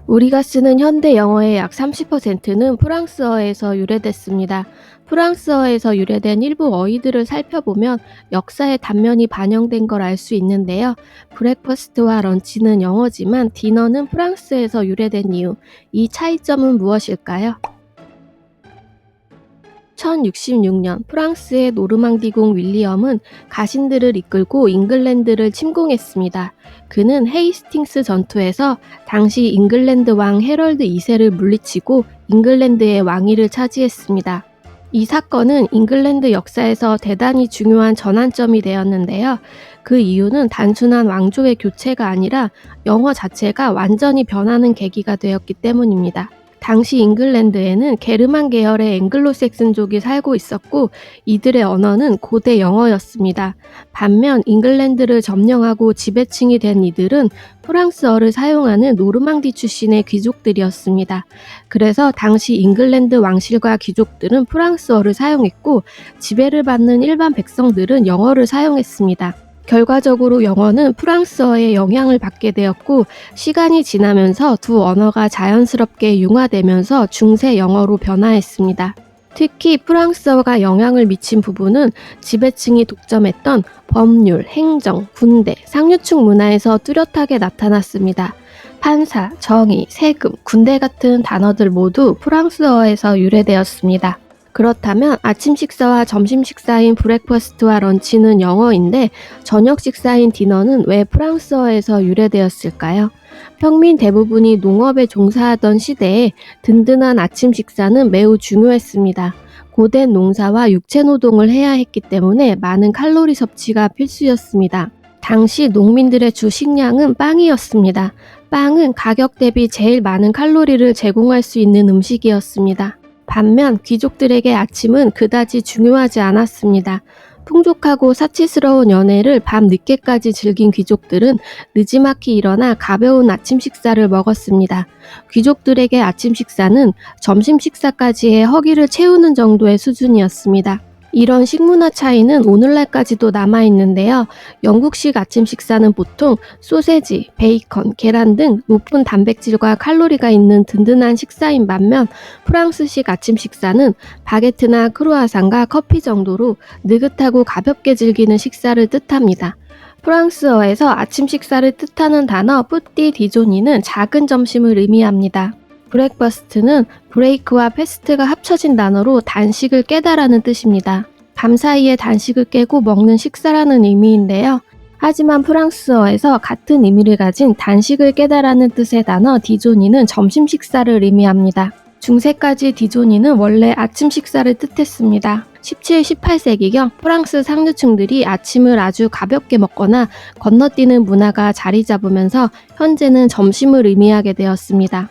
우리가 쓰는 현대 영어의 약 30%는 프랑스어에서 유래됐습니다. 프랑스어에서 유래된 일부 어휘들을 살펴보면 역사의 단면이 반영된 걸 알 수 있는데요. 브렉퍼스트와 런치는 영어지만 디너는 프랑스에서 유래된 이유, 이 차이점은 무엇일까요? 1066년 프랑스의 노르망디공 윌리엄은 가신들을 이끌고 잉글랜드를 침공했습니다. 그는 헤이스팅스 전투에서 당시 잉글랜드 왕 해럴드 2세를 물리치고 잉글랜드의 왕위를 차지했습니다. 이 사건은 잉글랜드 역사에서 대단히 중요한 전환점이 되었는데요. 그 이유는 단순한 왕조의 교체가 아니라 영어 자체가 완전히 변하는 계기가 되었기 때문입니다. 당시 잉글랜드에는 게르만 계열의 앵글로색슨족이 살고 있었고 이들의 언어는 고대 영어였습니다. 반면 잉글랜드를 점령하고 지배층이 된 이들은 프랑스어를 사용하는 노르망디 출신의 귀족들이었습니다. 그래서 당시 잉글랜드 왕실과 귀족들은 프랑스어를 사용했고 지배를 받는 일반 백성들은 영어를 사용했습니다. 결과적으로 영어는 프랑스어의 영향을 받게 되었고 시간이 지나면서 두 언어가 자연스럽게 융화되면서 중세 영어로 변화했습니다. 특히 프랑스어가 영향을 미친 부분은 지배층이 독점했던 법률, 행정, 군대, 상류층 문화에서 뚜렷하게 나타났습니다. 판사, 정의, 세금, 군대 같은 단어들 모두 프랑스어에서 유래되었습니다. 그렇다면 아침 식사와 점심 식사인 브렉퍼스트와 런치는 영어인데 저녁 식사인 디너는 왜 프랑스어에서 유래되었을까요? 평민 대부분이 농업에 종사하던 시대에 든든한 아침 식사는 매우 중요했습니다. 고된 농사와 육체 노동을 해야 했기 때문에 많은 칼로리 섭취가 필수였습니다. 당시 농민들의 주 식량은 빵이었습니다. 빵은 가격 대비 제일 많은 칼로리를 제공할 수 있는 음식이었습니다. 반면 귀족들에게 아침은 그다지 중요하지 않았습니다. 풍족하고 사치스러운 연애를 밤 늦게까지 즐긴 귀족들은 느지막이 일어나 가벼운 아침 식사를 먹었습니다. 귀족들에게 아침 식사는 점심 식사까지의 허기를 채우는 정도의 수준이었습니다. 이런 식문화 차이는 오늘날까지도 남아있는데요. 영국식 아침 식사는 보통 소세지, 베이컨, 계란 등 높은 단백질과 칼로리가 있는 든든한 식사인 반면 프랑스식 아침 식사는 바게트나 크루아상과 커피 정도로 느긋하고 가볍게 즐기는 식사를 뜻합니다. 프랑스어에서 아침 식사를 뜻하는 단어 뿌띠 디조니는 작은 점심을 의미합니다. 브렉퍼스트는 브레이크와 패스트가 합쳐진 단어로 단식을 깨다라는 뜻입니다. 밤사이에 단식을 깨고 먹는 식사라는 의미인데요. 하지만 프랑스어에서 같은 의미를 가진 단식을 깨다라는 뜻의 단어 디조니는 점심 식사를 의미합니다. 중세까지 디조니는 원래 아침 식사를 뜻했습니다. 17, 18세기경 프랑스 상류층들이 아침을 아주 가볍게 먹거나 건너뛰는 문화가 자리 잡으면서 현재는 점심을 의미하게 되었습니다.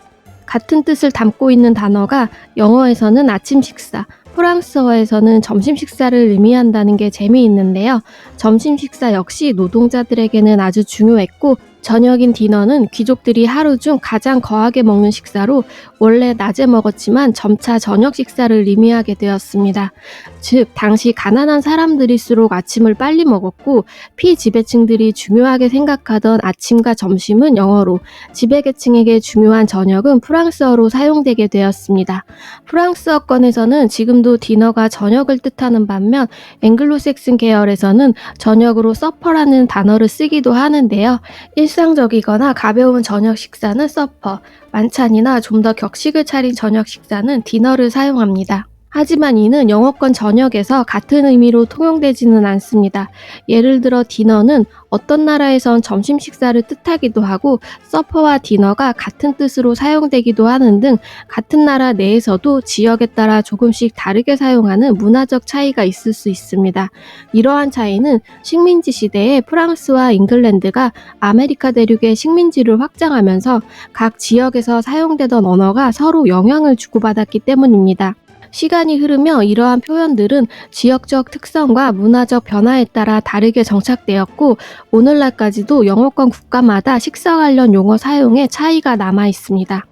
같은 뜻을 담고 있는 단어가 영어에서는 아침 식사, 프랑스어에서는 점심 식사를 의미한다는 게 재미있는데요. 점심 식사 역시 노동자들에게는 아주 중요했고 저녁인 디너는 귀족들이 하루 중 가장 거하게 먹는 식사로 원래 낮에 먹었지만 점차 저녁 식사를 의미하게 되었습니다. 즉 당시 가난한 사람들일수록 아침을 빨리 먹었고 피지배층들이 중요하게 생각하던 아침과 점심은 영어로, 지배계층에게 중요한 저녁은 프랑스어로 사용되게 되었습니다. 프랑스어권에서는 지금도 디너가 저녁을 뜻하는 반면 앵글로색슨 계열에서는 저녁으로 서퍼라는 단어를 쓰기도 하는데요. 일상적이거나 가벼운 저녁 식사는 서퍼, 만찬이나 좀 더 격식을 차린 저녁 식사는 디너를 사용합니다. 하지만 이는 영어권 전역에서 같은 의미로 통용되지는 않습니다. 예를 들어 디너는 어떤 나라에선 점심 식사를 뜻하기도 하고 서퍼와 디너가 같은 뜻으로 사용되기도 하는 등 같은 나라 내에서도 지역에 따라 조금씩 다르게 사용하는 문화적 차이가 있을 수 있습니다. 이러한 차이는 식민지 시대에 프랑스와 잉글랜드가 아메리카 대륙의 식민지를 확장하면서 각 지역에서 사용되던 언어가 서로 영향을 주고받았기 때문입니다. 시간이 흐르며 이러한 표현들은 지역적 특성과 문화적 변화에 따라 다르게 정착되었고 오늘날까지도 영어권 국가마다 식사 관련 용어 사용에 차이가 남아 있습니다.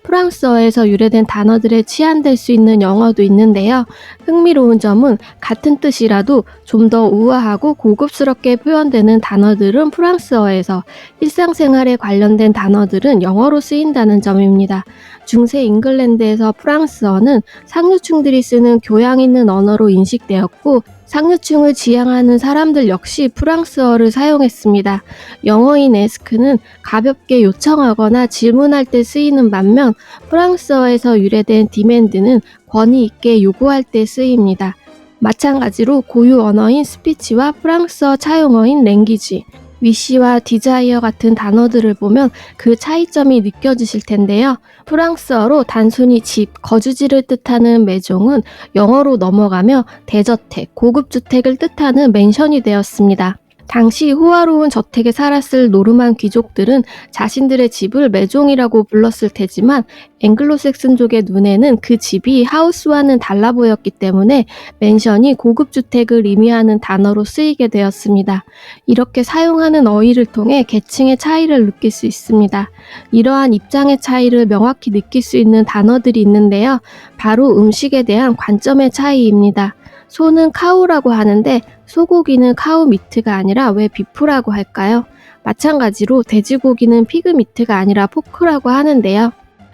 프랑스어에서 유래된 단어들에 치환될 수 있는 영어도 있는데요. 흥미로운 점은 같은 뜻이라도 좀 더 우아하고 고급스럽게 표현되는 단어들은 프랑스어에서, 일상생활에 관련된 단어들은 영어로 쓰인다는 점입니다. 중세 잉글랜드에서 프랑스어는 상류층들이 쓰는 교양 있는 언어로 인식되었고, 상류층을 지향하는 사람들 역시 프랑스어를 사용했습니다. 영어인 ask는 가볍게 요청하거나 질문할 때 쓰이는 반면, 프랑스어에서 유래된 demand는 권위 있게 요구할 때 쓰입니다. 마찬가지로 고유 언어인 스피치와 프랑스어 차용어인 랭귀지, 위시와 디자이어 같은 단어들을 보면 그 차이점이 느껴지실 텐데요. 프랑스어로 단순히 집, 거주지를 뜻하는 매종은 영어로 넘어가며 대저택, 고급주택을 뜻하는 맨션이 되었습니다. 당시 호화로운 저택에 살았을 노르만 귀족들은 자신들의 집을 매종이라고 불렀을 테지만, 앵글로색슨족의 눈에는 그 집이 하우스와는 달라 보였기 때문에 맨션이 고급주택을 의미하는 단어로 쓰이게 되었습니다. 이렇게 사용하는 어휘를 통해 계층의 차이를 느낄 수 있습니다. 이러한 입장의 차이를 명확히 느낄 수 있는 단어들이 있는데요. 바로 음식에 대한 관점의 차이입니다. 소는 카우라고 하는데 소고기는 카우 미트가 아니라 왜 비프라고 할까요? 마찬가지로 돼지고기는 피그 미트가 아니라 포크라고 하는데요.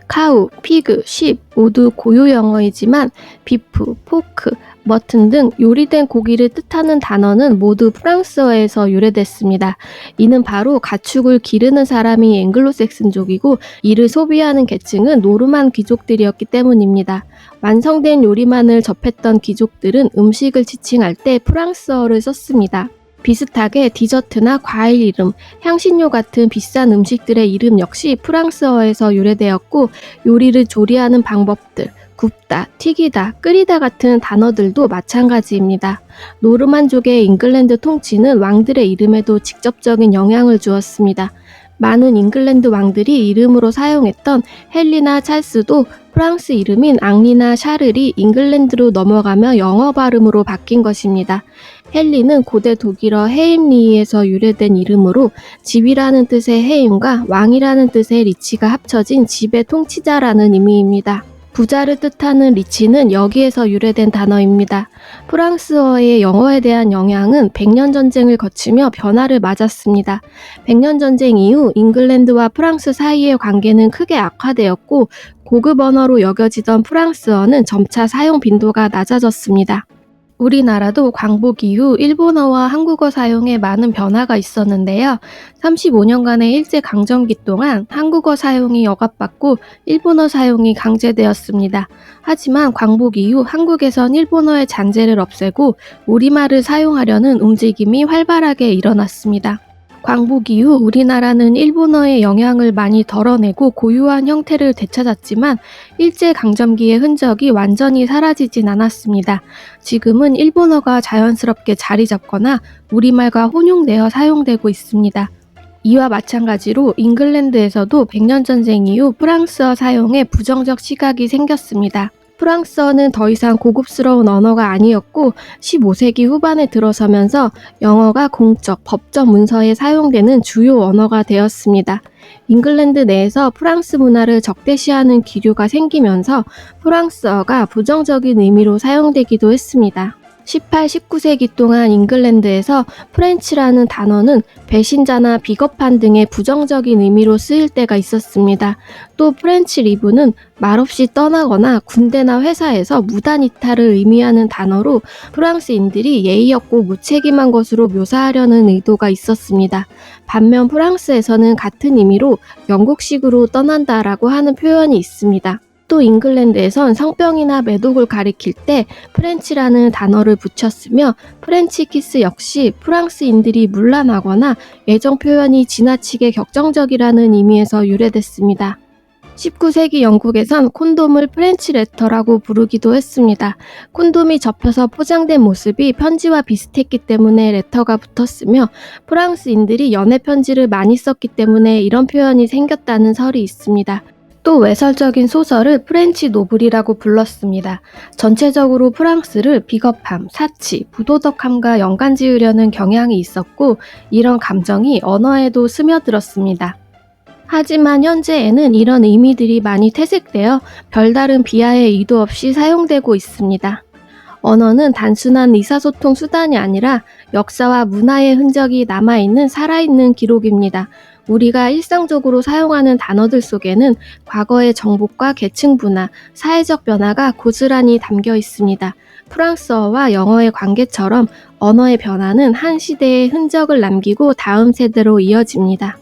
카우, 피그, 쉽 모두 고유 영어이지만 비프, 포크, 머튼 등 요리된 고기를 뜻하는 단어는 모두 프랑스어에서 유래됐습니다. 이는 바로 가축을 기르는 사람이 앵글로색슨족이고 이를 소비하는 계층은 노르만 귀족들이었기 때문입니다. 완성된 요리만을 접했던 귀족들은 음식을 지칭할 때 프랑스어를 썼습니다. 비슷하게 디저트나 과일 이름, 향신료 같은 비싼 음식들의 이름 역시 프랑스어에서 유래되었고, 요리를 조리하는 방법들, 굽다, 튀기다, 끓이다 같은 단어들도 마찬가지입니다. 노르만족의 잉글랜드 통치는 왕들의 이름에도 직접적인 영향을 주었습니다. 많은 잉글랜드 왕들이 이름으로 사용했던 헨리나 찰스도 프랑스 이름인 앙리나 샤를이 잉글랜드로 넘어가며 영어 발음으로 바뀐 것입니다. 헨리는 고대 독일어 헤임리히에서 유래된 이름으로 집이라는 뜻의 헤임과 왕이라는 뜻의 리치가 합쳐진 집의 통치자라는 의미입니다. 부자를 뜻하는 리치는 여기에서 유래된 단어입니다. 프랑스어의 영어에 대한 영향은 백년전쟁을 거치며 변화를 맞았습니다. 백년전쟁 이후 잉글랜드와 프랑스 사이의 관계는 크게 악화되었고, 고급 언어로 여겨지던 프랑스어는 점차 사용 빈도가 낮아졌습니다. 우리나라도 광복 이후 일본어와 한국어 사용에 많은 변화가 있었는데요. 35년간의 일제강점기 동안 한국어 사용이 억압받고 일본어 사용이 강제되었습니다. 하지만 광복 이후 한국에선 일본어의 잔재를 없애고 우리말을 사용하려는 움직임이 활발하게 일어났습니다. 광복 이후 우리나라는 일본어의 영향을 많이 덜어내고 고유한 형태를 되찾았지만 일제강점기의 흔적이 완전히 사라지진 않았습니다. 지금은 일본어가 자연스럽게 자리 잡거나 우리말과 혼용되어 사용되고 있습니다. 이와 마찬가지로 잉글랜드에서도 백년전쟁 이후 프랑스어 사용에 부정적 시각이 생겼습니다. 프랑스어는 더 이상 고급스러운 언어가 아니었고 15세기 후반에 들어서면서 영어가 공적, 법적 문서에 사용되는 주요 언어가 되었습니다. 잉글랜드 내에서 프랑스 문화를 적대시하는 기류가 생기면서 프랑스어가 부정적인 의미로 사용되기도 했습니다. 18, 19세기 동안 잉글랜드에서 프렌치라는 단어는 배신자나 비겁한 등의 부정적인 의미로 쓰일 때가 있었습니다. 또 프렌치 리브는 말없이 떠나거나 군대나 회사에서 무단 이탈을 의미하는 단어로 프랑스인들이 예의 없고 무책임한 것으로 묘사하려는 의도가 있었습니다. 반면 프랑스에서는 같은 의미로 영국식으로 떠난다라고 하는 표현이 있습니다. 또 잉글랜드에선 성병이나 매독을 가리킬 때 프렌치라는 단어를 붙였으며 프렌치 키스 역시 프랑스인들이 문란하거나 애정 표현이 지나치게 격정적이라는 의미에서 유래됐습니다. 19세기 영국에선 콘돔을 프렌치 레터라고 부르기도 했습니다. 콘돔이 접혀서 포장된 모습이 편지와 비슷했기 때문에 레터가 붙었으며 프랑스인들이 연애 편지를 많이 썼기 때문에 이런 표현이 생겼다는 설이 있습니다. 또 외설적인 소설을 프렌치 노블이라고 불렀습니다. 전체적으로 프랑스를 비겁함, 사치, 부도덕함과 연관지으려는 경향이 있었고 이런 감정이 언어에도 스며들었습니다. 하지만 현재에는 이런 의미들이 많이 퇴색되어 별다른 비하의 의도 없이 사용되고 있습니다. 언어는 단순한 의사소통 수단이 아니라 역사와 문화의 흔적이 남아있는 살아있는 기록입니다. 우리가 일상적으로 사용하는 단어들 속에는 과거의 정복과 계층 분화, 사회적 변화가 고스란히 담겨 있습니다. 프랑스어와 영어의 관계처럼 언어의 변화는 한 시대의 흔적을 남기고 다음 세대로 이어집니다.